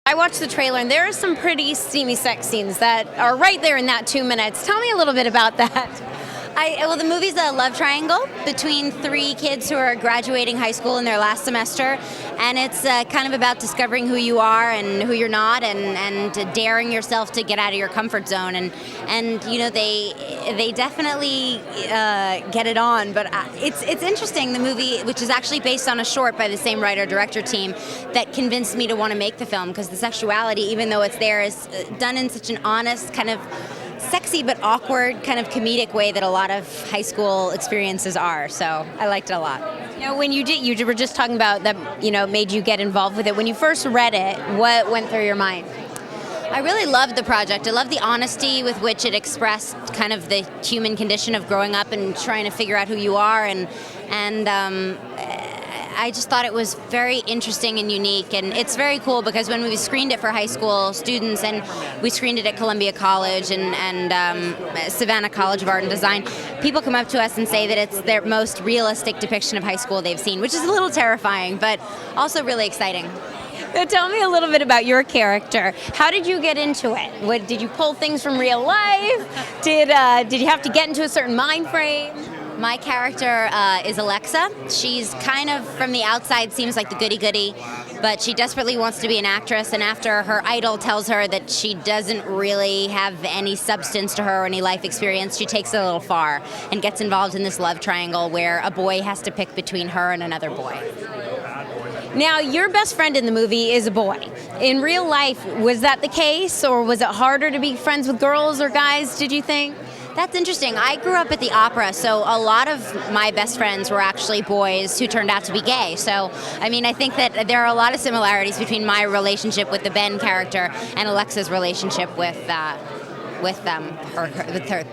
I watched the trailer, and there are some pretty steamy sex scenes that are right there in that 2 minutes. Tell me a little bit about that. Well, the movie's a love triangle between three kids who are graduating high school in their last semester, and it's kind of about discovering who you are and who you're not, and daring yourself to get out of your comfort zone. And you know, they definitely get it on. But it's interesting, the movie, which is actually based on a short by the same writer-director team, that convinced me to want to make the film, because the sexuality, even though it's there, is done in such an honest, kind of sexy but awkward, kind of comedic way that a lot of high school experiences are. So I liked it a lot. You know, when you were just talking about that, you know, made you get involved with it. When you first read it, what went through your mind? I really loved the project. I loved the honesty with which it expressed kind of the human condition of growing up and trying to figure out who you are, and I just thought it was very interesting and unique. And it's very cool because when we screened it for high school students, and we screened it at Columbia College and Savannah College of Art and Design, people come up to us and say that it's their most realistic depiction of high school they've seen, which is a little terrifying, but also really exciting. So tell me a little bit about your character. How did you get into it? Did you pull things from real life? Did you have to get into a certain mind frame? My character is Alexa. She's kind of, from the outside, seems like the goody-goody, but she desperately wants to be an actress, and after her idol tells her that she doesn't really have any substance to her or any life experience, she takes it a little far and gets involved in this love triangle where a boy has to pick between her and another boy. Now, your best friend in the movie is a boy. In real life, was that the case, or was it harder to be friends with girls or guys, did you think? That's interesting. I grew up at the opera, so a lot of my best friends were actually boys who turned out to be gay. So, I mean, I think that there are a lot of similarities between my relationship with the Ben character and Alexa's relationship with the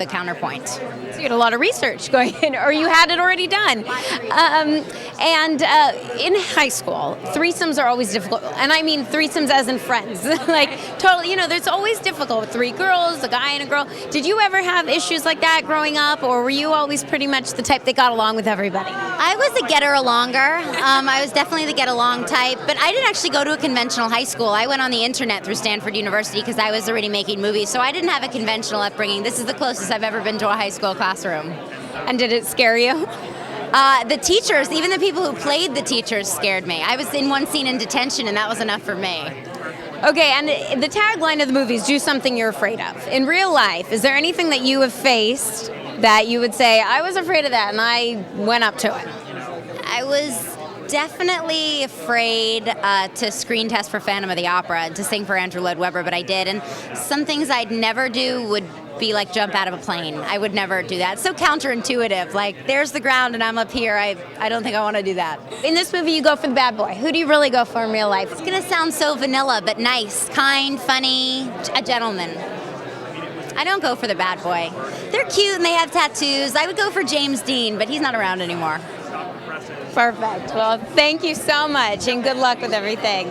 counterpoint. So you had a lot of research going in, or you had it already done. In high school, threesomes are always difficult, and I mean threesomes as in friends. Like, totally, you know, there's always difficult with three girls, a guy and a girl. Did you ever have issues like that growing up, or were you always pretty much the type that got along with everybody? I was a getter-alonger. I was definitely the get-along type, but I didn't actually go to a conventional high school. I went on the internet through Stanford University because I was already making movies, so I didn't have a conventional upbringing. This is the closest I've ever been to a high school classroom. And did it scare you? The teachers, even the people who played the teachers, scared me. I was in one scene in detention, and that was enough for me. Okay, and the tagline of the movie is do something you're afraid of. In real life, is there anything that you have faced that you would say, I was afraid of that, and I went up to it? I was definitely afraid to screen test for Phantom of the Opera, to sing for Andrew Lloyd Webber, but I did. And some things I'd never do would be like jump out of a plane. I would never do that. It's so counterintuitive. Like, there's the ground and I'm up here. I don't think I want to do that. In this movie, you go for the bad boy. Who do you really go for in real life? It's going to sound so vanilla, but nice, kind, funny, a gentleman. I don't go for the bad boy. They're cute and they have tattoos. I would go for James Dean, but he's not around anymore. Perfect. Well, thank you so much, and good luck with everything.